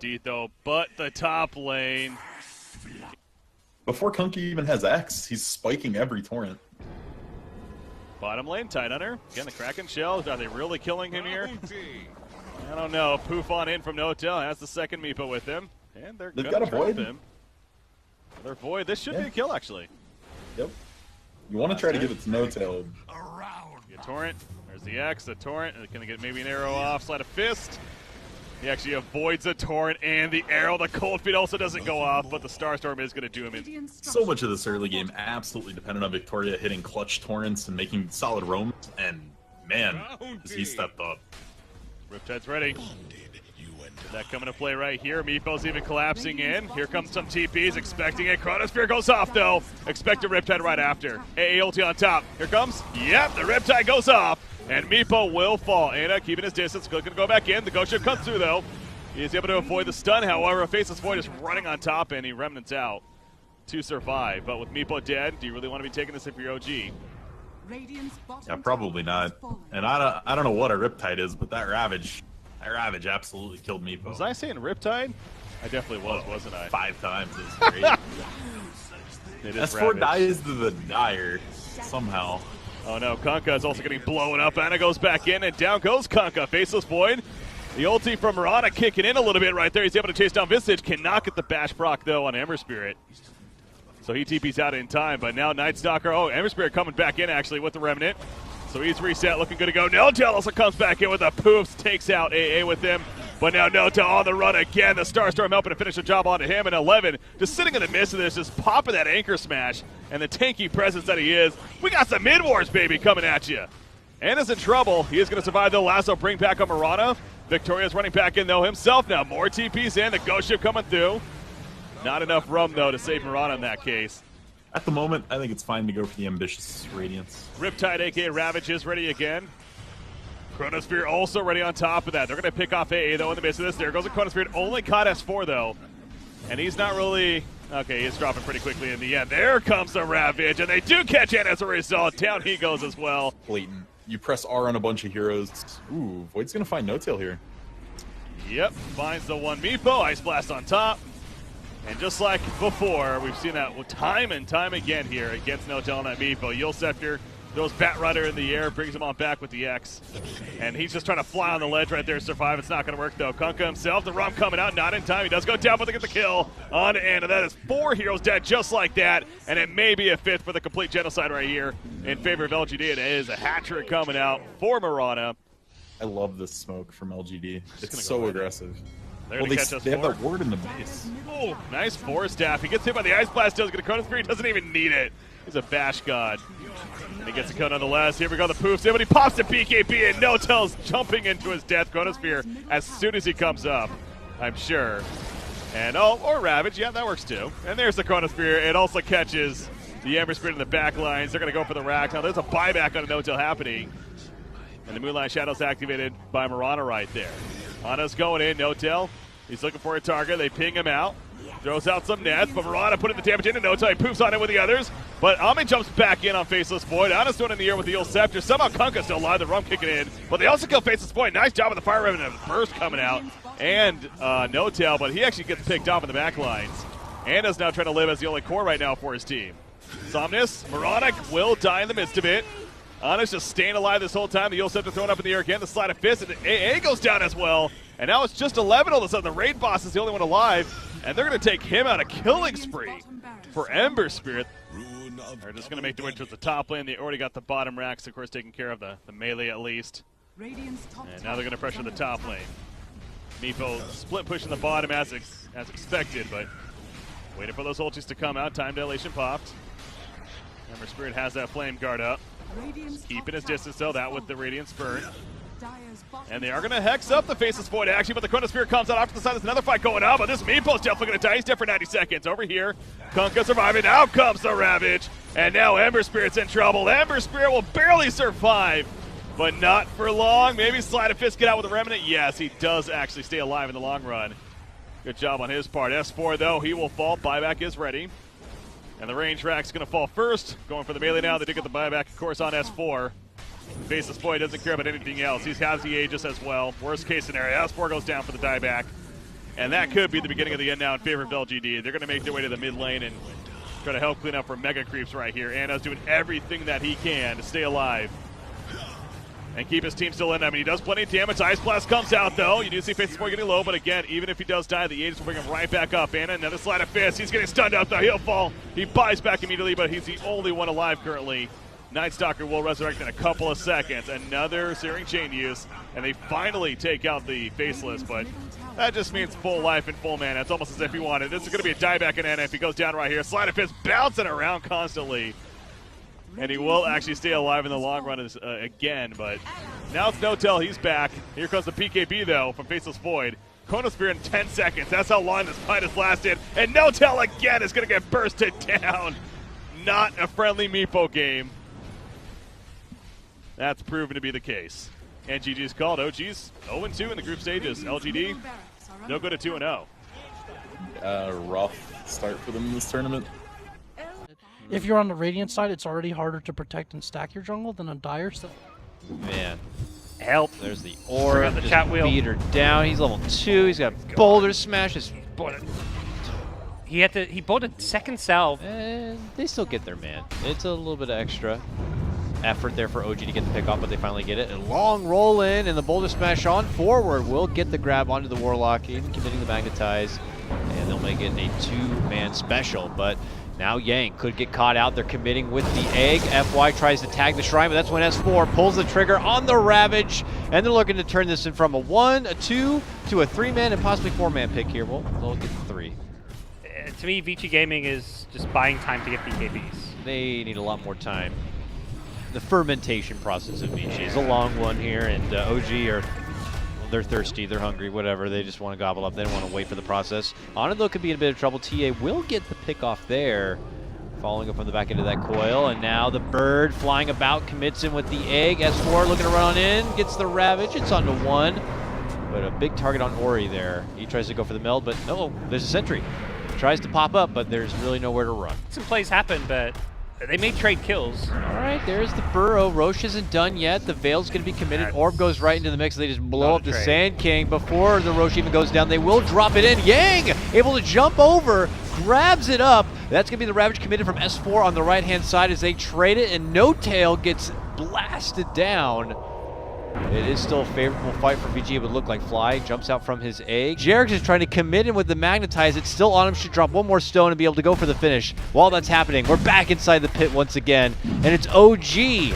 indeed, though. But the top lane. Before Kunky even has X, he's spiking every torrent. Bottom lane, Tidehunter. Again, the Kraken shells. Are they really killing him here? I don't know. Poof on in from Notel. Has the second Meepo with him. And they've got a Void. Him. Another Void. This should be a kill, actually. Yep. You want to try to give it to Notel. Get Torrent. There's the X, the Torrent. Going to get maybe an arrow off. Slide a fist. He actually avoids the Torrent and the arrow. The Cold Feet also doesn't go off, but the Starstorm is going to do him in. So much of this early game absolutely dependent on Victoria hitting clutch Torrents and making solid roams, and man, has he stepped up. Riptide's ready. That coming to play right here. Meepo's even collapsing in. Here comes some TPs, expecting it. Chronosphere goes off, though. Expect a Riptide right after. AA ulti on top. Here comes. Yep, the Riptide goes off. And Meepo will fall. Ana keeping his distance. Going to go back in. The Ghost Ship cuts through, though. He is able to avoid the stun. However, a Faceless Void is running on top, and he remnants out to survive. But with Meepo dead, do you really want to be taking this if you're OG? Yeah, probably not. And I don't know what a Riptide is, but that Ravage absolutely killed Meepo. Was I saying Riptide? I definitely was, wasn't I? 5 times. It's great. S4 dies to the Dire somehow. Oh no, Kunkka is also getting blown up. Ana goes back in, and down goes Kunkka. Faceless Void. The ulti from Mirana kicking in a little bit right there. He's able to chase down Visage. Cannot get the bash proc, though, on Ember Spirit. So he TP's out in time, but now Night Stalker. Oh, Ember Spirit coming back in, actually, with the Remnant. So he's reset, looking good to go. Notel also comes back in with a poofs, takes out AA with him. But now Notel on the run again. The Starstorm helping to finish the job onto him. And 11 just sitting in the midst of this, just popping that anchor smash. And the tanky presence that he is. We got some mid-wars, baby, coming at you. Ana's in trouble. He is going to survive, though. Lasso bring back on Mirana. Victoria's running back in, though, himself now. More TPs in. The Ghost Ship coming through. Not enough rum, though, to save Mirana in that case. At the moment, I think it's fine to go for the ambitious Radiance. Riptide, a.k.a. Ravage, is ready again. Chronosphere also ready on top of that. They're going to pick off AA, though, in the midst of this. There goes the Chronosphere. Only caught S4, though. And he's not really... Okay, he's dropping pretty quickly in the end. There comes the Ravage, and they do catch Ana as a result. Down he goes as well. Blatant. You press R on a bunch of heroes. Ooh, Void's going to find No-Tail here. Yep, finds the one Meepo. Ice Blast on top. And just like before, we've seen that time and time again here against No-Tail on that Meepo. Yule Scepter throws Batrider in the air, brings him on back with the X. And he's just trying to fly on the ledge right there to survive. It's not going to work, though. Kunkka himself, the Rum coming out, not in time. He does go down, but they get the kill on Ana. That is 4 heroes dead just like that. And it may be a 5th for the complete genocide right here in favor of LGD. It is a hat-trick coming out for Mirana. I love this smoke from LGD. It's so aggressive. Well, they have that ward in the base. Oh, nice Force Staff. He gets hit by the Ice Blast. Does get a Chronosphere. He doesn't even need it. He's a bash god. And he gets a cut nonetheless. Here we go, the poofs. But he pops the BKB, and No-Tail's jumping into his death. Chronosphere as soon as he comes up, I'm sure. And or Ravage. Yeah, that works too. And there's the Chronosphere. It also catches the Ember Spirit in the back lines. They're going to go for the rack. Now there's a buyback on a No-Tail happening. And the Moonlight Shadow's activated by Mirana right there. Ana's going in, No-Tail. He's looking for a target. They ping him out. Throws out some nets, but Mirana putting the damage in, and No-Tail. He poofs on it with the others. But Ami jumps back in on Faceless Void. Ana's doing in the air with the Yule Scepter. Somehow Kunkka's still alive. The Rum kicking in. But they also kill Faceless Void. Nice job with the Fire Remnant burst coming out. And No-Tail, but he actually gets picked off in the back lines. Ana's now trying to live as the only core right now for his team. Somnus, Mirana will die in the midst of it. Ana's just staying alive this whole time. The Yule Scepter thrown up in the air again. The Slide of Fist, and AA goes down as well. And now it's just 11 all of a sudden. The raid boss is the only one alive. And they're going to take him out a killing spree for Ember Spirit. They're just going to make the way towards the top lane. They already got the bottom racks, of course, taking care of the melee at least. And now they're going to pressure the top lane. Meepo split pushing the bottom as expected, but waiting for those ultis to come out. Time dilation popped. Ember Spirit has that flame guard up. Keeping his distance, though, that with the Radiance burn. And they are going to hex up the Faceless Void action, but the Chronosphere comes out off to the side. There's another fight going on, but this Meepo's definitely going to die. He's dead for 90 seconds. Over here, Kunkka surviving. Out comes the Ravage. And now Ember Spirit's in trouble. Ember Spirit will barely survive, but not for long. Maybe Slide of Fist get out with a Remnant. Yes, he does actually stay alive in the long run. Good job on his part. S4, though, he will fall. Buyback is ready. And the range rack's going to fall first. Going for the melee now. They did get the buyback, of course, on S4. Faceless Void doesn't care about anything else. He has the Aegis as well. Worst case scenario, S4 goes down for the dieback. And that could be the beginning of the end now in favor of LGD. They're going to make their way to the mid lane and try to help clean up for Mega Creeps right here. Anna's doing everything that he can to stay alive and keep his team still in. I mean, he does plenty of damage. Ice Blast comes out, though. You do see Faceless Boy getting low, but again, even if he does die, the Aegis will bring him right back up. Anna, another slide of fist. He's getting stunned up, though. He'll fall. He buys back immediately, but he's the only one alive currently. Night Stalker will resurrect in a couple of seconds. Another Searing Chain use, and they finally take out the Faceless, but that just means full life and full mana. It's almost as if he wanted. This is going to be a dieback in Anna if he goes down right here. Slide of Fist bouncing around constantly. And he will actually stay alive in the long run again, but now it's No-Tell. He's back. Here comes the PKB, though, from Faceless Void. Chronosphere in 10 seconds. That's how long this fight has lasted. And No-Tell again is going to get bursted down. Not a friendly Meepo game. That's proven to be the case. And GG's called. OG's 0-2 in the group stages. LGD, no good at 2-0. Rough start for them in this tournament. If you're on the Radiant side, it's already harder to protect and stack your jungle than on Dire. So. Man. Help. There's the aura. The chat wheel. Beat her down. He's level 2. He's got Boulder Smash. He bought a second salve. And they still get their man. It's a little bit of extra effort there for OG to get the pick off, but they finally get it. A long roll in, and the Boulder Smash on forward will get the grab onto the Warlock, even committing the Magnetize, and they'll make it a 2-man special. But now Yang could get caught out. They're committing with the egg. FY tries to tag the Shrine, but that's when S4 pulls the trigger on the Ravage, and they're looking to turn this in from a 1, a 2, to a 3-man and possibly 4-man pick here. Well, they'll get the 3. To me, Vici Gaming is just buying time to get BKBs. They need a lot more time. The fermentation process of Vici is a long one here, and OG are, well, they're thirsty, they're hungry, whatever. They just want to gobble up. They don't want to wait for the process. Ana, though, could be in a bit of trouble. TA will get the pick off there, following up from the back end of that coil, and now the bird flying about commits in with the egg. S4 looking to run on in, gets the Ravage. It's on to 1, but a big target on Ori there. He tries to go for the meld, but no, there's a sentry. Tries to pop up, but there's really nowhere to run. Some plays happen, but they may trade kills. All right, there's the burrow. Roche isn't done yet. The Veil's going to be committed. Orb goes right into the mix. They just blow up the Sand King before the Roche even goes down. They will drop it in. Yang able to jump over, grabs it up. That's going to be the Ravage committed from S4 on the right-hand side as they trade it, and No-Tail gets blasted down. It is still a favorable fight for VG. It would look like Fly jumps out from his egg. Jarek is trying to commit in with the Magnetize. It's still on him. Should drop one more stone and be able to go for the finish. While that's happening, we're back inside the pit once again. And it's OG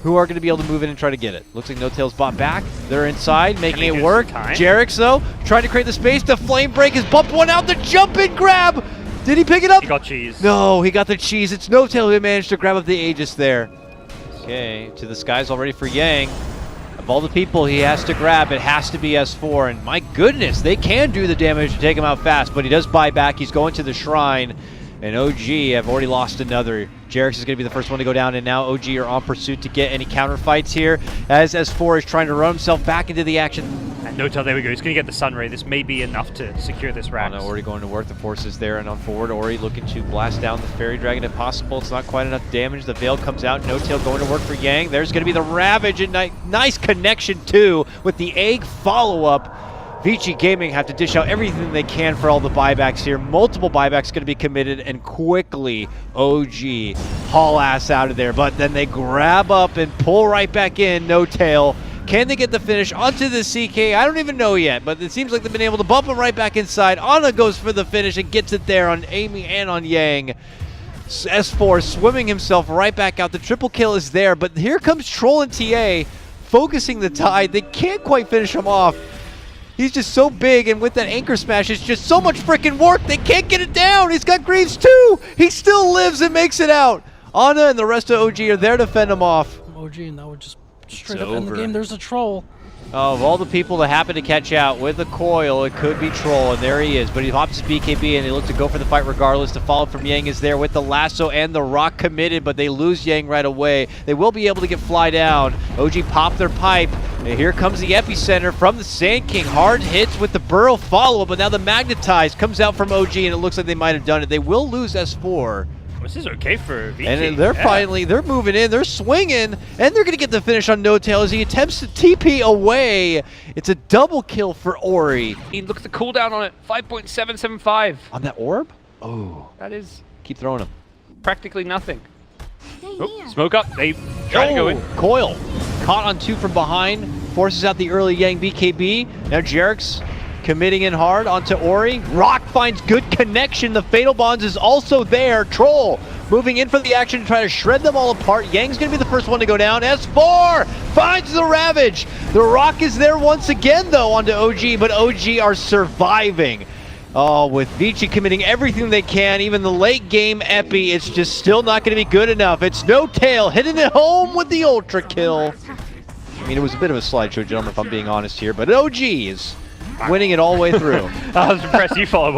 who are going to be able to move in and try to get it. Looks like No-Tail's bought back. They're inside, making it work. Jarek's, though, trying to create the space. The Flame Break has bumped one out. The jump in grab. Did he pick it up? He got cheese. No, he got the cheese. It's No-Tail who managed to grab up the Aegis there. Okay, to the skies already for Yang. Of all the people he has to grab, it has to be S4. And my goodness, they can do the damage to take him out fast, but he does buy back. He's going to the Shrine. And OG have already lost another. Jarex is going to be the first one to go down, and now OG are on pursuit to get any counter fights here as S4 is trying to run himself back into the action. And No-Tell, there we go. He's going to get the Sunray. This may be enough to secure this rack. Oh, no, already going to work the forces there, and on forward, Ori looking to blast down the Fairy Dragon if possible. It's not quite enough damage. The Veil comes out. No-Tail going to work for Yang. There's going to be the Ravage, and nice connection, too, with the Egg follow-up. Vici Gaming have to dish out everything they can for all the buybacks here. Multiple buybacks going to be committed, and quickly OG haul ass out of there. But then they grab up and pull right back in. No-Tail. Can they get the finish onto the CK? I don't even know yet, but it seems like they've been able to bump him right back inside. Ana goes for the finish and gets it there on Amy and on Yang. S4 swimming himself right back out. The triple kill is there, but here comes Troll and TA focusing the tide. They can't quite finish him off. He's just so big, and with that anchor smash, it's just so much freaking work. They can't get it down. He's got Greaves too. He still lives and makes it out. Ana and the rest of OG are there to fend him off. OG, and that would just straight up end the game. There's a Troll. Of all the people that happen to catch out with a coil, it could be Troll, and there he is. But he hops his BKB, and they look to go for the fight regardless. The follow from Yang is there with the lasso and the rock committed, but they lose Yang right away. They will be able to get Fly down. OG pop their pipe, and here comes the epicenter from the Sand King. Hard hits with the Burrow follow-up, but now the Magnetize comes out from OG, and it looks like they might have done it. They will lose S4. This is okay for VG. And they're finally, they're moving in, they're swinging, and they're going to get the finish on No Tail as he attempts to TP away. It's a double kill for Ori. Look at the cooldown on it, 5.775. On that orb? Oh. That is Keep throwing him. practically nothing. Oh, smoke up. They try to go in. Coil caught on 2 from behind, forces out the early Yang BKB. Now Jarek's committing in hard onto Ori. Rock finds good connection. The Fatal Bonds is also there. Troll moving in for the action to try to shred them all apart. Yang's going to be the first one to go down. S4 finds the Ravage. The Rock is there once again, though, onto OG, but OG are surviving. Oh, with Vici committing everything they can, even the late game Epi, it's just still not going to be good enough. It's No Tail hitting it home with the Ultra kill. I mean, it was a bit of a slideshow, gentlemen, if I'm being honest here, but OG is winning it all the way through. I was impressed you followed.